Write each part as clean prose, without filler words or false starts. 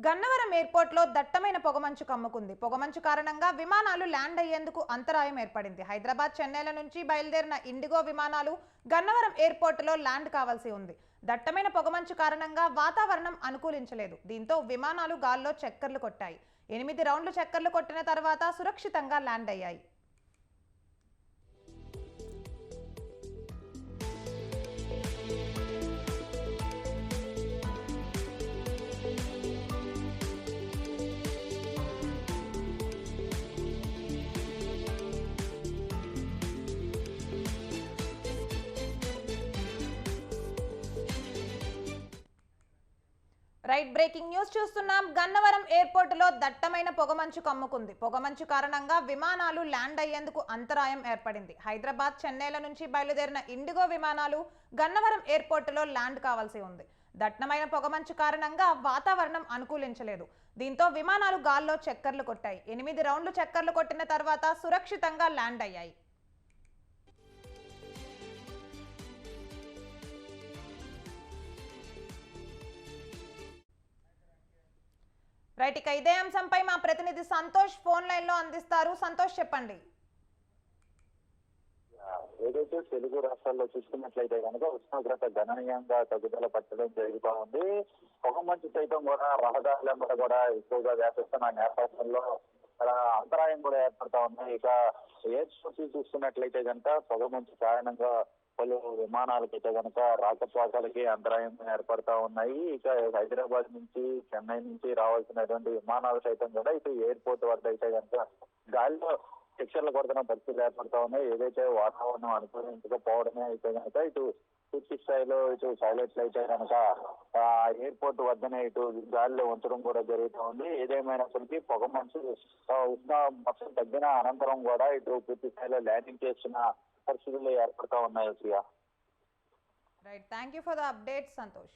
గన్నవరం ఎయిర్పోర్ట్లో దట్టమైన పొగమంచు కమ్ముకుంది. పొగమంచు కారణంగా విమానాలు ల్యాండ్ అయ్యేందుకు అంతరాయం ఏర్పడింది. హైదరాబాద్, చెన్నైల నుంచి బయలుదేరిన ఇండిగో విమానాలు గన్నవరం ఎయిర్పోర్టులో ల్యాండ్ కావాల్సి ఉంది. దట్టమైన పొగమంచు కారణంగా వాతావరణం అనుకూలించలేదు. దీంతో విమానాలు గాల్లో చక్కర్లు కొట్టాయి. 8 రౌండ్లు చక్కర్లు కొట్టిన తర్వాత సురక్షితంగా ల్యాండ్ అయ్యాయి. రైట్, బ్రేకింగ్ న్యూస్ చూస్తున్నాం. గన్నవరం ఎయిర్పోర్టులో దట్టమైన పొగమంచు కమ్ముకుంది. పొగమంచు కారణంగా విమానాలు ల్యాండ్ అయ్యేందుకు అంతరాయం ఏర్పడింది. హైదరాబాద్, చెన్నైల నుంచి బయలుదేరిన ఇండిగో విమానాలు గన్నవరం ఎయిర్పోర్టులో ల్యాండ్ కావాల్సి ఉంది. దట్టమైన పొగమంచు కారణంగా వాతావరణం అనుకూలించలేదు. దీంతో విమానాలు గాల్లో చక్కర్లు కొట్టాయి. 8 రౌండ్లు చక్కర్లు కొట్టిన తర్వాత సురక్షితంగా ల్యాండ్ అయ్యాయి. రైట్, ఇక ఇదే అంశంపై మా ప్రతినిధి సంతోష్ ఫోన్ లైన్ లో అందిస్తారు. సంతోష్, చెప్పండి. ఏదైతే తెలుగు రాష్ట్రాల్లో చూసుకున్నట్లయితే కనుక ఉష్ణోగ్రత గణనీయంగా తగ్గుదల పట్టడం జరుగుతూ ఉంది. పొగమంచు సైతం కూడా రహదారుల కూడా ఎక్కువగా వ్యాపిస్తున్న నేపథ్యంలో అంతరాయం కూడా ఏర్పడతా ఉంది. ఇక ఎయిర్పోర్ట్ చూసుకున్నట్లయితే కనుక పొగమంచు కారణంగా పలు విమానాలకైతే కనుక రాకపోకలకి అంతరాయం ఏర్పడతా ఉన్నాయి. ఇక హైదరాబాద్ నుంచి, చెన్నై నుంచి రావాల్సినటువంటి విమానాలు సైతం కూడా ఇటు ఎయిర్పోర్ట్ వద్ద అయితే కనుక గాలిలో శిక్షలు కొడుతున్న పరిస్థితులు ఏర్పడతా ఉన్నాయి. ఏదైతే వాతావరణం అనుకూలించకపోవడమే అయితే కనుక ఇటు పూర్తి స్థాయిలో ఇటు పైలట్లు అయితే కనుక ఎయిర్పోర్ట్ వద్దనే ఇటు గాలిలో ఉంచడం కూడా జరుగుతూ ఉంది. ఏదేమైనప్పటికీ పొగమంచు మొత్తం తగ్గిన అనంతరం కూడా ఇటు పూర్తి స్థాయిలో ల్యాండింగ్ చేస్తున్న పరిస్థితులు ఏర్పడతా ఉన్నాయి. Right, thank you for the update Santosh.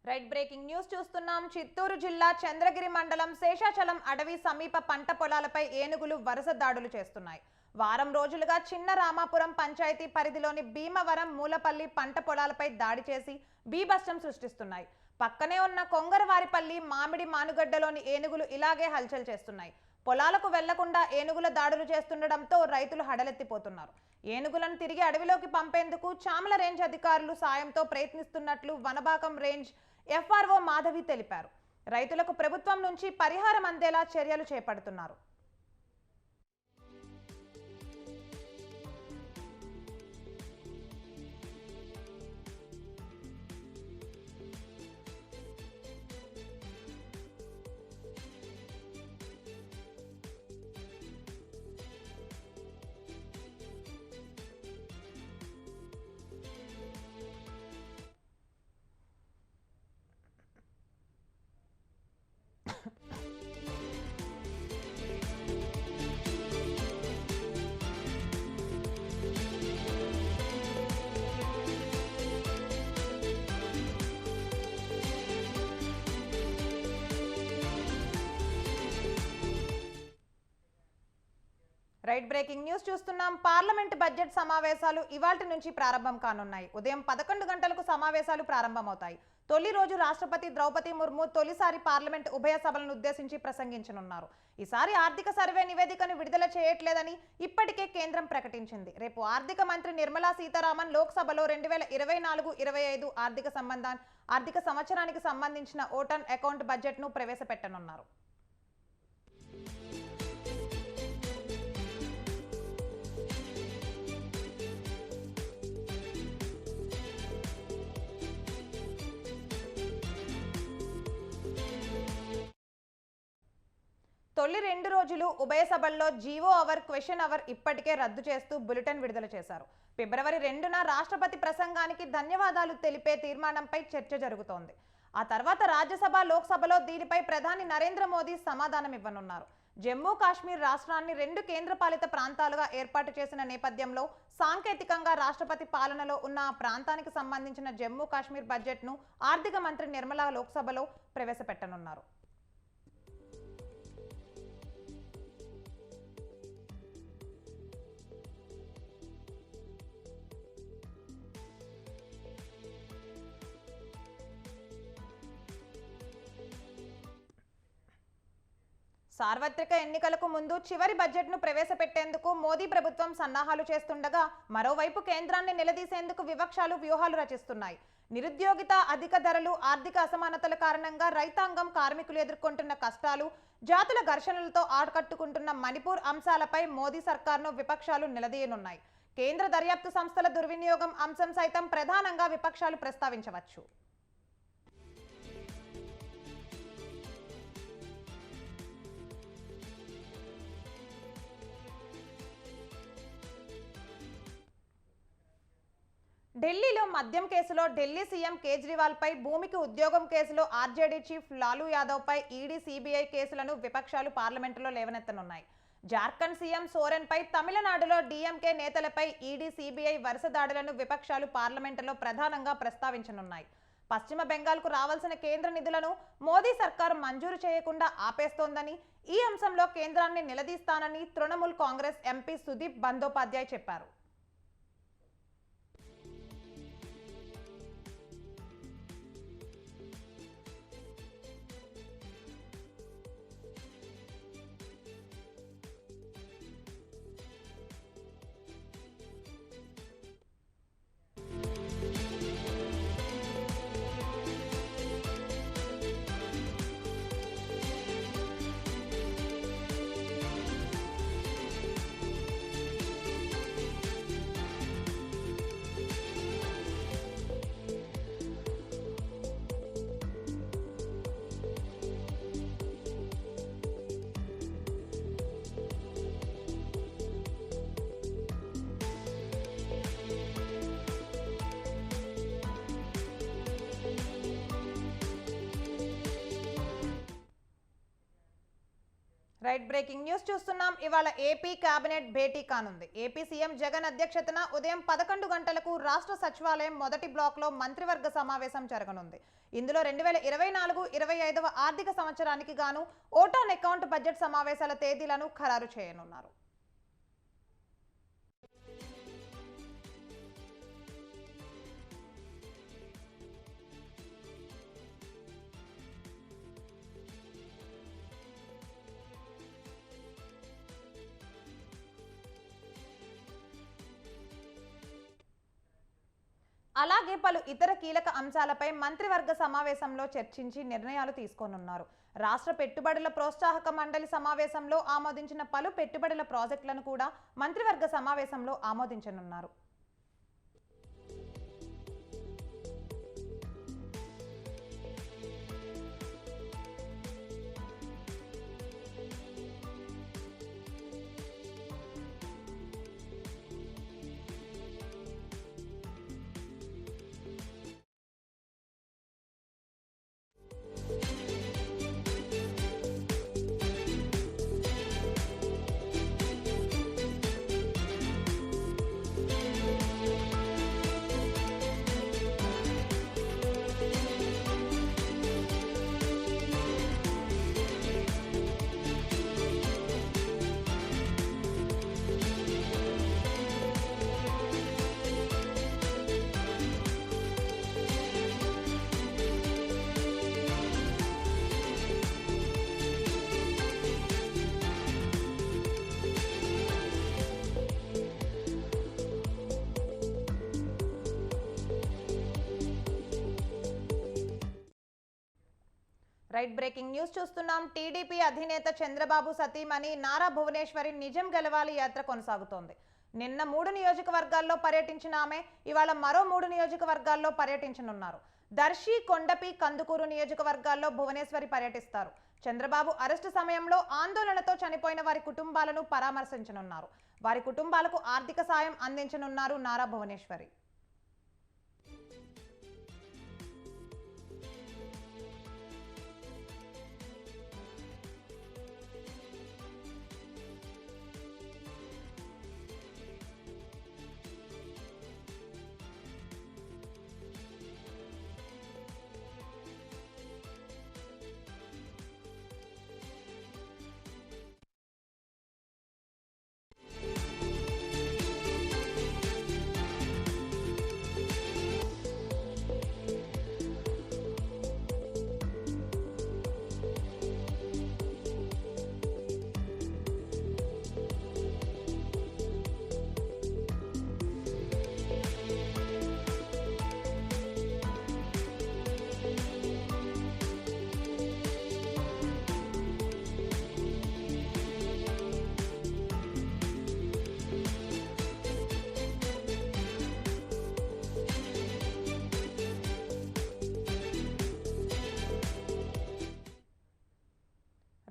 Right, breaking news చూస్తున్నాం. చిత్తూరు జిల్లా చంద్రగిరి మండలం శేషాచలం అడవి సమీప పంట పొలాలపై ఏనుగులు వరుస దాడులు చేస్తున్నాయి. వారం రోజులుగా చిన్న రామాపురం పంచాయతీ పరిధిలోని భీమవరం, మూలపల్లి పంట పొలాలపై దాడి చేసి బీభత్సం సృష్టిస్తున్నాయి. పక్కనే ఉన్న కొంగరవారిపల్లి, మామిడి మానుగడ్డలోని ఏనుగులు ఇలాగే హల్చల్ చేస్తున్నాయి. పొలాలకు వెళ్లకుండా ఏనుగుల దాడులు చేస్తుండటంతో రైతులు హడలెత్తిపోతున్నారు. ఏనుగులను తిరిగి అడవిలోకి పంపేందుకు చామల రేంజ్ అధికారులు సాయంతో ప్రయత్నిస్తున్నట్లు వనబాకం రేంజ్ ఎఫ్ఆర్ఓ మాధవి తెలిపారు. రైతులకు ప్రభుత్వం నుంచి పరిహారం అందేలా చర్యలు చేపడుతున్నారు. రైట్ బ్రేకింగ్ న్యూస్ చూస్తున్నాం. పార్లమెంట్ బడ్జెట్ సమావేశాలు ఇవాల్టి నుంచి ప్రారంభం కానున్నాయి. ఉదయం 11 గంటలకు సమావేశాలు ప్రారంభమవుతాయి. తొలి రోజు రాష్ట్రపతి ద్రౌపది ముర్ము తొలిసారి పార్లమెంట్ ఉభయ సభలను ఉద్దేశించి ప్రసంగించనున్నారు. ఈసారి ఆర్థిక సర్వే నివేదికను విడుదల చేయట్లేదని ఇప్పటికే కేంద్రం ప్రకటించింది. రేపు ఆర్థిక మంత్రి నిర్మలా సీతారామన్ లోక్సభలో 2024-25 ఆర్థిక సంవత్సరానికి సంబంధించిన ఓటాన్ అకౌంట్ బడ్జెట్ను ప్రవేశపెట్టనున్నారు. తొలి 2 రోజులు ఉభయ సభల్లో జీవో అవర్, క్వశ్చన్ అవర్ ఇప్పటికే రద్దు చేస్తూ బులెటిన్ విడుదల చేశారు. ఫిబ్రవరి 2న రాష్ట్రపతి ప్రసంగానికి ధన్యవాదాలు తెలిపే తీర్మానంపై చర్చ జరుగుతోంది. ఆ తర్వాత రాజ్యసభ, లోక్సభలో దీనిపై ప్రధాని నరేంద్ర మోదీ సమాధానం ఇవ్వనున్నారు. జమ్మూ కాశ్మీర్ రాష్ట్రాన్ని 2 కేంద్రపాలిత ప్రాంతాలుగా ఏర్పాటు చేసిన నేపథ్యంలో సాంకేతికంగా రాష్ట్రపతి పాలనలో ఉన్న ఆ ప్రాంతానికి సంబంధించిన జమ్మూ కాశ్మీర్ బడ్జెట్ను ఆర్థిక మంత్రి నిర్మలా లోక్సభలో ప్రవేశపెట్టనున్నారు. సార్వత్రిక ఎన్నికలకు ముందు చివరి బడ్జెట్ను ప్రవేశపెట్టేందుకు మోదీ ప్రభుత్వం సన్నాహాలు చేస్తుండగా, మరోవైపు కేంద్రాన్ని నిలదీసేందుకు విపక్షాలు వ్యూహాలు రచిస్తున్నాయి. నిరుద్యోగిత, అధిక ధరలు, ఆర్థిక అసమానతల కారణంగా రైతాంగం, కార్మికులు ఎదుర్కొంటున్న కష్టాలు, జాతుల ఘర్షణలతో ఆకట్టుకుంటున్న మణిపూర్ అంశాలపై మోదీ సర్కార్ను విపక్షాలు నిలదీయనున్నాయి. కేంద్ర దర్యాప్తు సంస్థల దుర్వినియోగం అంశం సైతం ప్రధానంగా విపక్షాలు ప్రస్తావించవచ్చు. ఢిల్లీలో మద్యం కేసులో ఢిల్లీ సీఎం కేజ్రీవాల్ పై, భూమికి ఉద్యోగం కేసులో ఆర్జేడీ చీఫ్ లాలూ యాదవ్ పై ఈడీ, సిబిఐ కేసులను విపక్షాలు పార్లమెంటులో లేవనెత్తనున్నాయి. జార్ఖండ్ సీఎం సోరెన్ పై, తమిళనాడులో డీఎంకే నేతలపై ఈడీ, సిబిఐ వరుస దాడులను విపక్షాలు పార్లమెంటులో ప్రధానంగా ప్రస్తావించనున్నాయి. పశ్చిమ బెంగాల్కు రావాల్సిన కేంద్ర నిధులను మోదీ సర్కారు మంజూరు చేయకుండా ఆపేస్తోందని, ఈ అంశంలో కేంద్రాన్ని నిలదీస్తానని తృణమూల్ కాంగ్రెస్ ఎంపీ సుదీప్ బందోపాధ్యాయ్ చెప్పారు. రైట్ బ్రేకింగ్ న్యూస్ చూస్తున్నాం. ఇవాళ ఏపీ కేబినెట్ భేటీ కానుంది. ఏపీ సీఎం జగన్ అధ్యక్షతన ఉదయం 11 గంటలకు రాష్ట్ర సచివాలయం మొదటి బ్లాక్ లో మంత్రివర్గ సమావేశం జరగనుంది. ఇందులో 2024-25 ఆర్థిక సంవత్సరానికి గాను ఓటాన్ అకౌంట్ బడ్జెట్ సమావేశాల తేదీలను ఖరారు చేయనున్నారు. అలాగే పలు ఇతర కీలక అంశాలపై మంత్రివర్గ సమావేశంలో చర్చించి నిర్ణయాలు తీసుకోనున్నారు. రాష్ట్ర పెట్టుబడుల ప్రోత్సాహక మండలి సమావేశంలో ఆమోదించిన పలు పెట్టుబడుల ప్రాజెక్టులను కూడా మంత్రివర్గ సమావేశంలో ఆమోదించనున్నారు. రైట్ బ్రేకింగ్ న్యూస్ చూస్తున్నాం. టీడీపీ అధినేత చంద్రబాబు సతీమణి నారా భువనేశ్వరి నిజం గెలవాలి యాత్ర కొనసాగుతోంది. నిన్న 3 నియోజకవర్గాల్లో పర్యటించిన ఆమె ఇవాళ మరో 3 నియోజకవర్గాల్లో పర్యటించనున్నారు. దర్శి, కొండపి, కందుకూరు నియోజకవర్గాల్లో భువనేశ్వరి పర్యటిస్తారు. చంద్రబాబు అరెస్టు సమయంలో ఆందోళనతో చనిపోయిన వారి కుటుంబాలను పరామర్శించనున్నారు. వారి కుటుంబాలకు ఆర్థిక సాయం అందించనున్నారు Nara Bhuvaneswari.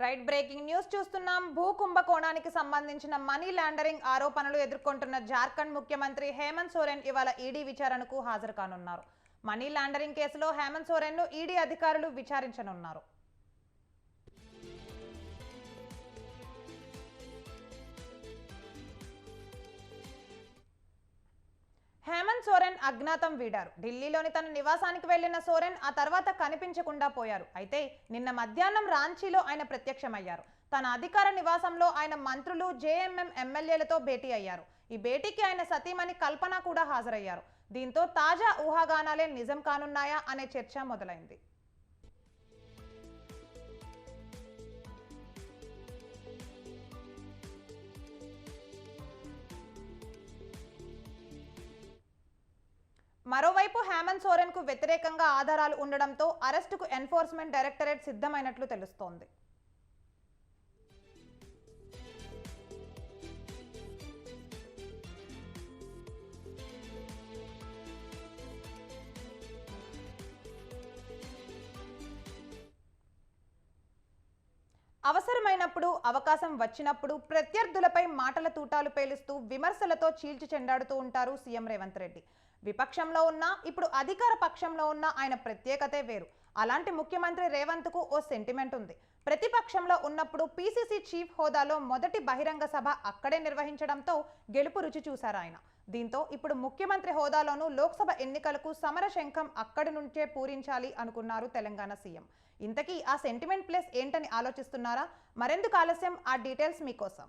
Right breaking news చూస్తున్నాం. భూ కుంభకోణానికి సంబంధించిన మనీ లాండరింగ్ ఆరోపణలు ఎదుర్కొంటున్న జార్ఖండ్ ముఖ్యమంత్రి హేమంత్ సోరెన్ ఇవాళ ఈడీ విచారణకు హాజరు కానున్నారు. మనీ లాండరింగ్ కేసులో హేమంత్ సోరెన్ ను ఈడీ అధికారులు విచారించనున్నారు. హేమంత్ సోరెన్ అజ్ఞాతం వీడారు. ఢిల్లీలోని తన నివాసానికి వెళ్లిన సోరెన్ ఆ తర్వాత కనిపించకుండా పోయారు. అయితే నిన్న మధ్యాహ్నం రాంచీలో ఆయన ప్రత్యక్షమయ్యారు. తన అధికార నివాసంలో ఆయన మంత్రులు, జేఎంఎం ఎమ్మెల్యేలతో భేటీ అయ్యారు. ఈ భేటీకి ఆయన సతీమణి కల్పన కూడా హాజరయ్యారు. దీంతో తాజా ఊహాగానాలే నిజం కానున్నాయా అనే చర్చ మొదలైంది. మరోవైపు హేమంత్ సోరెన్ కు వ్యతిరేకంగా ఆధారాలు ఉండడంతో అరెస్టుకు ఎన్ఫోర్స్మెంట్ డైరెక్టరేట్ సిద్ధమైనట్లు తెలుస్తోంది. అవసరమైనప్పుడు, అవకాశం వచ్చినప్పుడు ప్రత్యర్థులపై మాటల తూటాలు పేలుస్తూ విమర్శలతో చీల్చి చెండాడుతూ ఉంటారు సీఎం రేవంత్ రెడ్డి. విపక్షంలో ఉన్నా, ఇప్పుడు అధికార పక్షంలో ఉన్న ఆయన ప్రత్యేకతే వేరు. అలాంటి ముఖ్యమంత్రి రేవంత్ కు ఓ సెంటిమెంట్ ఉంది. ప్రతిపక్షంలో ఉన్నప్పుడు పీసీసీ చీఫ్ హోదాలో మొదటి బహిరంగ సభ అక్కడే నిర్వహించడంతో గెలుపు రుచి చూశారు ఆయన. దీంతో ఇప్పుడు ముఖ్యమంత్రి హోదాలోనూ లోక్సభ ఎన్నికలకు సమర శంఖం అక్కడి నుంచే పూరించాలి అనుకున్నారు తెలంగాణ సీఎం. ఇంతకీ ఆ సెంటిమెంట్ ప్లేస్ ఏంటని ఆలోచిస్తున్నారా? మరెందుకు ఆలస్యం, ఆ డీటెయిల్స్ మీకోసం.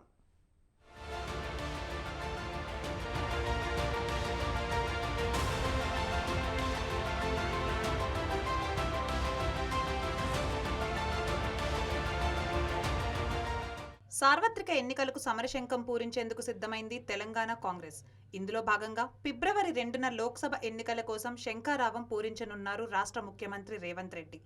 సార్వత్రిక ఎన్నికలకు సమరశంఖం పూరించేందుకు సిద్ధమైంది తెలంగాణ కాంగ్రెస్. ఇందులో భాగంగా ఫిబ్రవరి 2న లోక్సభ ఎన్నికల కోసం శంఖారావం పూరించనున్నారు రాష్ట్ర ముఖ్యమంత్రి రేవంత్ రెడ్డి.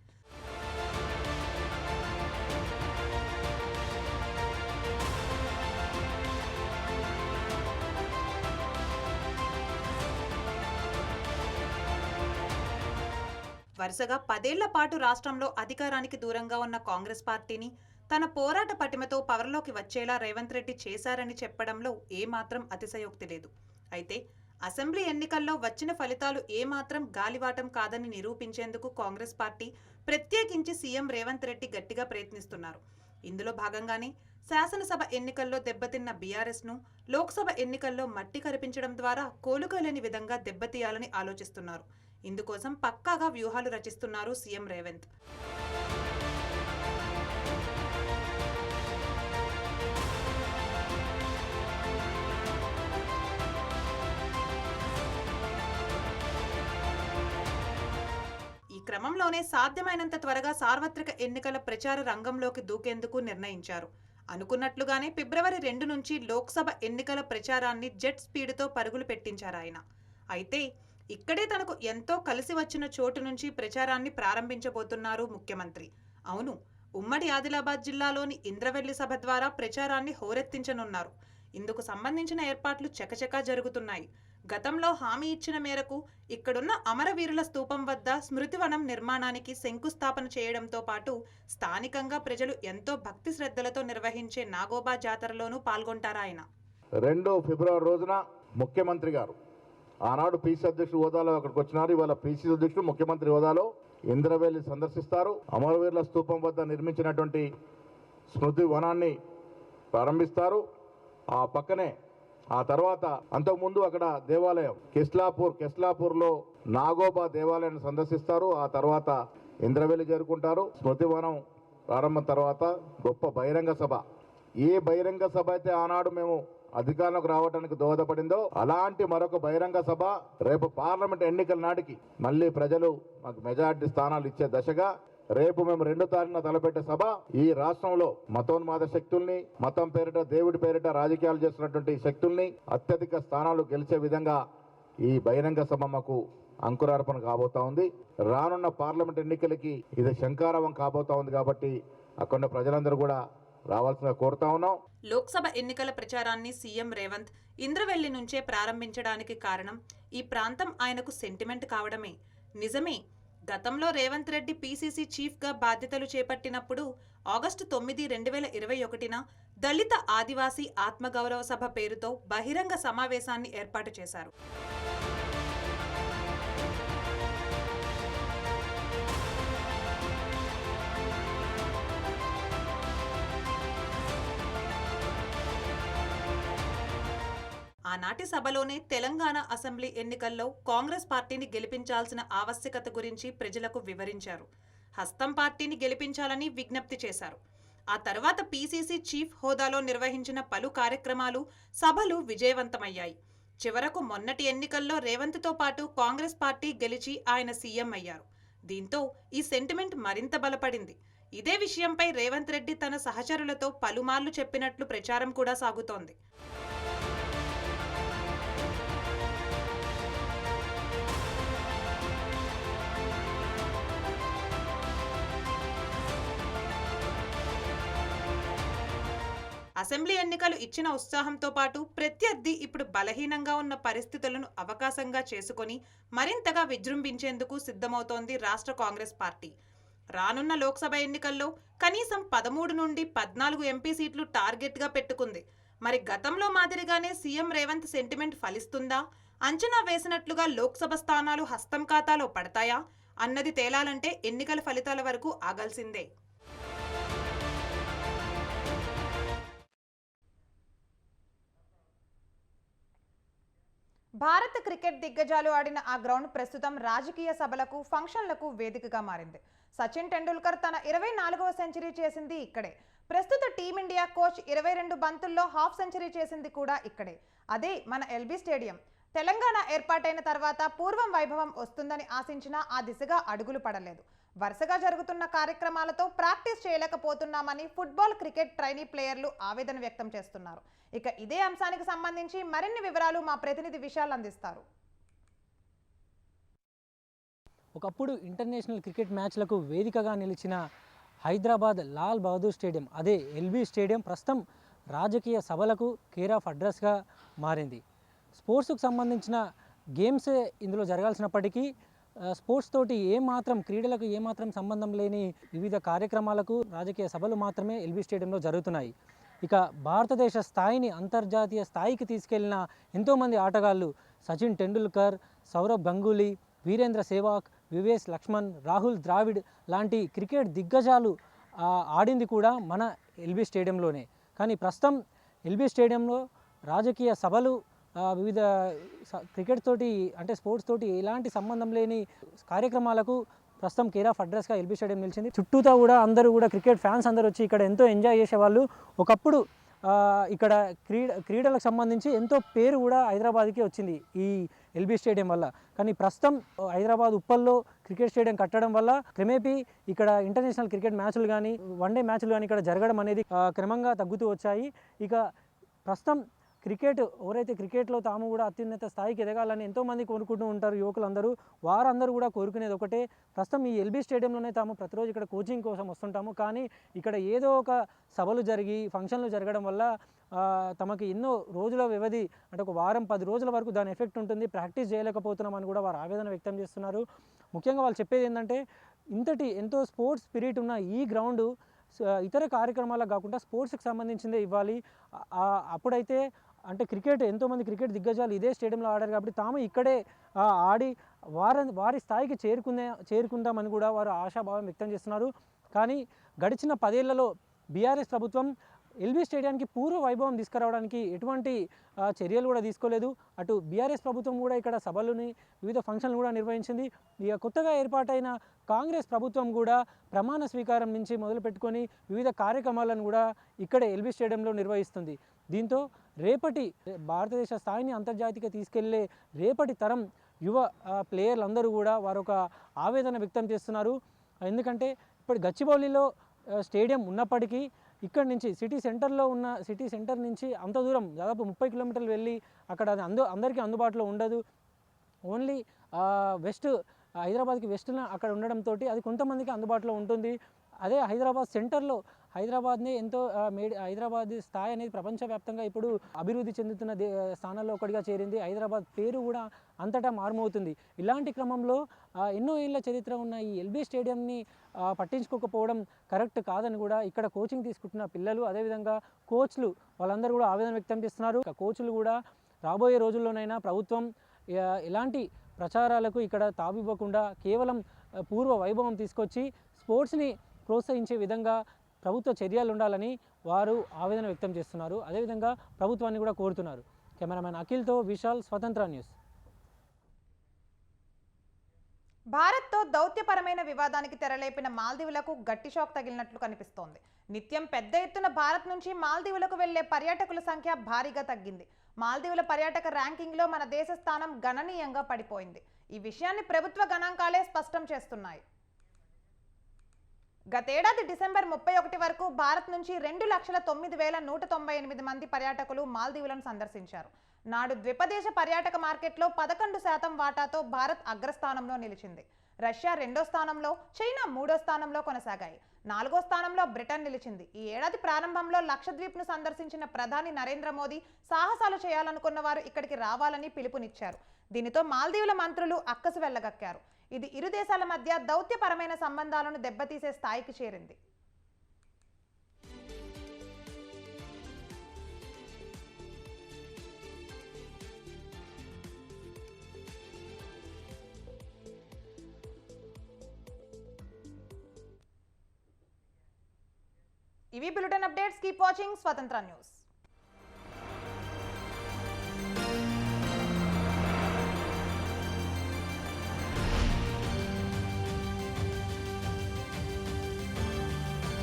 వరుసగా 10 ఏళ్ల పాటు రాష్ట్రంలో అధికారానికి దూరంగా ఉన్న కాంగ్రెస్ పార్టీని తన పోరాట పటిమతో పవర్లోకి వచ్చేలా రేవంత్ రెడ్డి చేశారని చెప్పడంలో ఏమాత్రం అతిశయోక్తి లేదు. అయితే అసెంబ్లీ ఎన్నికల్లో వచ్చిన ఫలితాలు ఏమాత్రం గాలివాటం కాదని నిరూపించేందుకు కాంగ్రెస్ పార్టీ ప్రత్యేకించి సీఎం రేవంత్ రెడ్డి గట్టిగా ప్రయత్నిస్తున్నారు. ఇందులో భాగంగానే శాసనసభ ఎన్నికల్లో దెబ్బతిన్న బీఆర్ఎస్ను లోక్సభ ఎన్నికల్లో మట్టి కరిపించడం ద్వారా కోలుకోలేని విధంగా దెబ్బతీయాలని ఆలోచిస్తున్నారు. ఇందుకోసం పక్కాగా వ్యూహాలు రచిస్తున్నారు సీఎం రేవంత్. క్రమంలోనే సాధ్యమైనంత త్వరగా సార్వత్రిక ఎన్నికల ప్రచార రంగంలోకి దూకేందుకు నిర్ణయించారు. అనుకున్నట్లుగానే ఫిబ్రవరి 2 నుంచి లోక్సభ ఎన్నికల ప్రచారాన్ని జెట్ స్పీడ్తో పరుగులు పెట్టించారు ఆయన. అయితే ఇక్కడే తనకు ఎంతో కలిసి వచ్చిన చోటు నుంచి ప్రచారాన్ని ప్రారంభించబోతున్నారు ముఖ్యమంత్రి. అవును, ఉమ్మడి ఆదిలాబాద్ జిల్లాలోని ఇంద్రవెల్లి సభ ద్వారా ప్రచారాన్ని హోరెత్తించనున్నారు. ఇందుకు సంబంధించిన ఏర్పాట్లు చకచకా జరుగుతున్నాయి. గతంలో హామీ ఇచ్చిన మేరకు ఇక్కడున్న అమరవీరుల స్తూపం వద్ద స్మృతివనం నిర్మాణానికి శంకుస్థాపన చేయడంతో పాటు స్థానికంగా ప్రజలు ఎంతో భక్తి శ్రద్ధలతో నిర్వహించే నాగోబా జాతరలోనూ పాల్గొంటారాయన. 2 ఫిబ్రవరి రోజున ముఖ్యమంత్రి గారు ఆనాడు పీసీ అధ్యక్షుడు హోదాలో అక్కడికి వచ్చినారు. ఇవాళ పీసీ అధ్యక్షుడు ముఖ్యమంత్రి హోదాలో ఇంద్రవెల్లి సందర్శిస్తారు. అమరవీరుల స్తూపం వద్ద నిర్మించినటువంటి స్మృతి వనాన్ని ప్రారంభిస్తారు. ఆ పక్కనే ఆ తర్వాత అంతకుముందు అక్కడ దేవాలయం కెస్లాపూర్లో నాగోబా దేవాలయాన్ని సందర్శిస్తారు. ఆ తర్వాత ఇంద్రవెల్లి చేరుకుంటారు. స్మృతివనం ప్రారంభం తర్వాత గొప్ప బహిరంగ సభ. ఏ బహిరంగ సభ అయితే ఆనాడు మేము అధికారంలోకి రావడానికి దోహదపడిందో అలాంటి మరొక బహిరంగ సభ రేపు పార్లమెంట్ ఎన్నికల నాటికి మళ్ళీ ప్రజలు మాకు మెజారిటీ స్థానాలు ఇచ్చే దశగా రేపు మేము 2వ తారీఖున తలపెట్టే సభ ఈ రాష్ట్రంలో మతోన్మాద శక్తుల్ని, మతం పేరిట దేవుడి పేరిట రాజకీయాలు చేస్తున్నటువంటి శక్తుల్ని అత్యధిక స్థానాలు గెలిచే విధంగా ఈ బహిరంగ సభ మాకు అంకురార్పణ కాబోతా ఉంది. రానున్న పార్లమెంట్ ఎన్నికలకి ఇది శంకారావం కాబోతా ఉంది. కాబట్టి అక్కడ ప్రజలందరూ కూడా రావాల్సిందిగా కోరుతా ఉన్నాం. లోక్సభ ఎన్నికల ప్రచారాన్ని సీఎం రేవంత్ ఇంద్రవెల్లి నుంచే ప్రారంభించడానికి కారణం ఈ ప్రాంతం ఆయనకు సెంటిమెంట్ కావడమే. నిజమే, గతంలో రేవంత్ రెడ్డి పీసీసీ చీఫ్గా బాధ్యతలు చేపట్టినప్పుడు ఆగస్టు 9, 2021న దళిత ఆదివాసీ ఆత్మగౌరవ సభ పేరుతో బహిరంగ సమావేశాన్ని ఏర్పాటు చేశారు. ఆనాటి సభలోనే తెలంగాణ అసెంబ్లీ ఎన్నికల్లో కాంగ్రెస్ పార్టీని గెలిపించాల్సిన ఆవశ్యకత గురించి ప్రజలకు వివరించారు. హస్తం పార్టీని గెలిపించాలని విజ్ఞప్తి చేశారు. ఆ తర్వాత పీసీసీ చీఫ్ హోదాలో నిర్వహించిన పలు కార్యక్రమాలు, సభలు విజయవంతమయ్యాయి. చివరకు మొన్నటి ఎన్నికల్లో రేవంత్తో పాటు కాంగ్రెస్ పార్టీ గెలిచి ఆయన సీఎం అయ్యారు. దీంతో ఈ సెంటిమెంట్ మరింత బలపడింది. ఇదే విషయంపై రేవంత్ రెడ్డి తన సహచరులతో పలుమార్లు చెప్పినట్లు ప్రచారం కూడా సాగుతోంది. అసెంబ్లీ ఎన్నికలు ఇచ్చిన ఉత్సాహంతో పాటు ప్రత్యర్థి ఇప్పుడు బలహీనంగా ఉన్న పరిస్థితులను అవకాశంగా చేసుకొని మరింతగా విజృంభించేందుకు సిద్ధమవుతోంది రాష్ట్ర కాంగ్రెస్ పార్టీ. రానున్న లోక్సభ ఎన్నికల్లో కనీసం 13 నుండి 14 ఎంపీ సీట్లు టార్గెట్గా పెట్టుకుంది. మరి గతంలో మాదిరిగానే సీఎం రేవంత్ సెంటిమెంట్ ఫలిస్తుందా? అంచనా వేసినట్లుగా లోక్సభ స్థానాలు హస్తం ఖాతాలో పడతాయా అన్నది తేలాలంటే ఎన్నికల ఫలితాల వరకు ఆగాల్సిందే. భారత క్రికెట్ దిగ్గజాలు ఆడిన ఆ గ్రౌండ్ ప్రస్తుతం రాజకీయ సభలకు, ఫంక్షన్లకు వేదికగా మారింది. సచిన్ టెండూల్కర్ తన 24వ సెంచరీ చేసింది ఇక్కడే. ప్రస్తుత టీమిండియా కోచ్ 22 బంతుల్లో హాఫ్ సెంచరీ చేసింది కూడా ఇక్కడే. అదే మన ఎల్బీ స్టేడియం. తెలంగాణ ఏర్పాటైన తర్వాత పూర్వం వైభవం వస్తుందని ఆశించినా ఆ దిశగా అడుగులు పడలేదు. వరుసగా జరుగుతున్న కార్యక్రమాలతో ప్రాక్టీస్ చేయలేకపోతున్నామని ఫుట్బాల్, క్రికెట్ ట్రైనీ ప్లేయర్లు ఆవేదన వ్యక్తం చేస్తున్నారు. ఇక ఇదే అంశానికి సంబంధించి మరిన్ని వివరాలు మా ప్రతినిధి విశాల్ అందిస్తారు. ఒకప్పుడు ఇంటర్నేషనల్ క్రికెట్ మ్యాచ్లకు వేదికగా నిలిచిన హైదరాబాద్ లాల్ బహదూర్ స్టేడియం, అదే ఎల్బీ స్టేడియం, ప్రస్తుతం రాజకీయ సభలకు కేర్ ఆఫ్ అడ్రస్గా మారింది. స్పోర్ట్స్కు సంబంధించిన గేమ్సే ఇందులో జరగాల్సినప్పటికీ స్పోర్ట్స్ తోటి క్రీడలకు ఏమాత్రం సంబంధం లేని వివిధ కార్యక్రమాలకు రాజకీయ సభలు మాత్రమే ఎల్బీ స్టేడియంలో జరుగుతున్నాయి. ఇక భారతదేశ స్థాయిని అంతర్జాతీయ స్థాయికి తీసుకెళ్లిన ఎంతోమంది ఆటగాళ్ళు సచిన్ టెండూల్కర్, సౌరవ్ గంగూలీ, వీరేంద్ర సెహ్వాగ్, వివేక్ లక్ష్మణ్, రాహుల్ ద్రావిడ్ లాంటి క్రికెట్ దిగ్గజాలు ఆడింది కూడా మన ఎల్బీ స్టేడియంలోనే. కానీ ప్రస్తుతం ఎల్బీ స్టేడియంలో రాజకీయ సభలు, వివిధ క్రికెట్ తోటి అంటే స్పోర్ట్స్ తోటి ఎలాంటి సంబంధం లేని కార్యక్రమాలకు ప్రస్తుతం కేర్ ఆఫ్ అడ్రస్గా ఎల్బీ స్టేడియం నిలిచింది. చుట్టూతా కూడా అందరూ కూడా క్రికెట్ ఫ్యాన్స్ అందరూ వచ్చి ఇక్కడ ఎంతో ఎంజాయ్ చేసేవాళ్ళు. ఒకప్పుడు ఇక్కడ క్రీడలకు సంబంధించి ఎంతో పేరు కూడా హైదరాబాద్కి వచ్చింది ఈ ఎల్బీ స్టేడియం వల్ల. కానీ ప్రస్తుతం హైదరాబాద్ ఉప్పల్లో క్రికెట్ స్టేడియం కట్టడం వల్ల క్రమేపీ ఇక్కడ ఇంటర్నేషనల్ క్రికెట్ మ్యాచ్లు కానీ, వన్డే మ్యాచ్లు కానీ ఇక్కడ జరగడం అనేది క్రమంగా తగ్గుతూ వచ్చాయి. ఇక ప్రస్తుతం క్రికెట్ ఎవరైతే క్రికెట్లో తాము కూడా అత్యున్నత స్థాయికి ఎదగాలని ఎంతోమంది కోరుకుంటూ ఉంటారు యువకులందరూ. వారందరూ కూడా కోరుకునేది ఒకటే, ప్రస్తుతం ఈ ఎల్బీ స్టేడియంలోనే తాము ప్రతిరోజు ఇక్కడ కోచింగ్ కోసం వస్తుంటాము. కానీ ఇక్కడ ఏదో ఒక సభలు జరిగి ఫంక్షన్లు జరగడం వల్ల తమకి ఎన్నో రోజుల వ్యవధి, అంటే ఒక వారం 10 రోజుల వరకు దాని ఎఫెక్ట్ ఉంటుంది, ప్రాక్టీస్ చేయలేకపోతున్నామని కూడా వారు ఆవేదన వ్యక్తం చేస్తున్నారు. ముఖ్యంగా వాళ్ళు చెప్పేది ఏంటంటే, ఇంతటి ఎంతో స్పోర్ట్స్ స్పిరిట్ ఉన్న ఈ గ్రౌండు ఇతర కార్యక్రమాలకు కాకుండా స్పోర్ట్స్కి సంబంధించిందే ఇవ్వాలి. అప్పుడైతే అంటే క్రికెట్ ఎంతోమంది క్రికెట్ దిగ్గజాలు ఇదే స్టేడియంలో ఆడారు కాబట్టి తాము ఇక్కడే ఆడి వారి స్థాయికి చేరుకుందామని కూడా వారు ఆశాభావం వ్యక్తం చేస్తున్నారు. కానీ గడిచిన 10 ఏళ్లలో బీఆర్ఎస్ ప్రభుత్వం ఎల్బీ స్టేడియానికి పూర్వ వైభవం తీసుకురావడానికి ఎటువంటి చర్యలు కూడా తీసుకోలేదు. అటు బీఆర్ఎస్ ప్రభుత్వం కూడా ఇక్కడ సభలని వివిధ ఫంక్షన్లు కూడా నిర్వహించింది. ఇక కొత్తగా ఏర్పాటైన కాంగ్రెస్ ప్రభుత్వం కూడా ప్రమాణ స్వీకారం నుంచి మొదలుపెట్టుకొని వివిధ కార్యక్రమాలను కూడా ఇక్కడే ఎల్బీ స్టేడియంలో నిర్వహిస్తుంది. దీంతో రేపటి భారతదేశ స్థాయిని అంతర్జాతీయంగా తీసుకెళ్లే రేపటి తరం యువ ప్లేయర్లందరూ కూడా వారొక ఆవేదన వ్యక్తం చేస్తున్నారు. ఎందుకంటే ఇప్పుడు గచ్చిబౌలిలో స్టేడియం ఉన్నప్పటికీ ఇక్కడ నుంచి సిటీ సెంటర్ నుంచి అంత దూరం దాదాపు 30 కిలోమీటర్లు వెళ్ళి అక్కడ అది అందరికీ అందుబాటులో ఉండదు. ఓన్లీ హైదరాబాద్కి వెస్ట్న అక్కడ ఉండడంతో అది కొంతమందికి అందుబాటులో ఉంటుంది. అదే హైదరాబాద్ సెంటర్లో హైదరాబాద్ని ఎంతో హైదరాబాద్ స్థాయి అనేది ప్రపంచవ్యాప్తంగా ఇప్పుడు అభివృద్ధి చెందుతున్న స్థానాల్లో ఒకటిగా చేరింది. హైదరాబాద్ పేరు కూడా అంతటా మారుమవుతుంది. ఇలాంటి క్రమంలో ఎన్నో ఏళ్ల చరిత్ర ఉన్న ఈ ఎల్బీ స్టేడియంని పట్టించుకోకపోవడం కరెక్ట్ కాదని కూడా ఇక్కడ కోచింగ్ తీసుకుంటున్న పిల్లలు, అదేవిధంగా కోచ్లు వాళ్ళందరూ కూడా ఆవేదన వ్యక్తం చేస్తున్నారు. కోచ్లు కూడా రాబోయే రోజుల్లోనైనా ప్రభుత్వం ఎలాంటి ప్రచారాలకు ఇక్కడ తావివ్వకుండా కేవలం పూర్వ వైభవం తీసుకొచ్చి స్పోర్ట్స్ని ప్రోత్సహించే విధంగా ప్రభుత్వ చర్యలు ఉండాలని వారు ఆవేదన వ్యక్తం చేస్తున్నారు. అదేవిధంగా ప్రభుత్వాన్ని కూడా కోరుతున్నారు. కెమెరామెన్ అఖిల్తో విశాల్, స్వతంత్ర న్యూస్. భారత్తో దౌత్యపరమైన వివాదానికి తెరలేపిన మాల్దీవులకు గట్టి షాక్ తగిలినట్లు కనిపిస్తోంది. నిత్యం పెద్ద ఎత్తున భారత్ నుంచి మాల్దీవులకు వెళ్లే పర్యాటకుల సంఖ్య భారీగా తగ్గింది. మాల్దీవుల పర్యాటక ర్యాంకింగ్లో మన దేశ స్థానం గణనీయంగా పడిపోయింది. ఈ విషయాన్ని ప్రభుత్వ గణాంకాలే స్పష్టం చేస్తున్నాయి. గతేడాది డిసెంబర్ 31 వరకు భారత్ నుంచి 2,09,198 మంది పర్యాటకులు మాల్దీవులను సందర్శించారు. నాడు ద్విపదేశ పర్యాటక మార్కెట్లో 11% వాటాతో భారత్ అగ్రస్థానంలో నిలిచింది. రష్యా 2వ స్థానంలో, చైనా 3వ స్థానంలో కొనసాగాయి. 4వ స్థానంలో బ్రిటన్ నిలిచింది. ఈ ఏడాది ప్రారంభంలో లక్షద్వీప్ను సందర్శించిన ప్రధాని నరేంద్ర మోదీ సాహసాలు చేయాలనుకున్న వారు ఇక్కడికి రావాలని పిలుపునిచ్చారు. దీనితో మాల్దీవుల మంత్రులు అక్కసు వెళ్లగక్కారు. ఇది ఇరు దేశాల మధ్య దౌత్యపరమైన సంబంధాలను దెబ్బతీసే స్థాయికి చేరింది. ఇవి బులెటిన్ అప్డేట్స్. కీప్ వాచింగ్ స్వతంత్ర న్యూస్.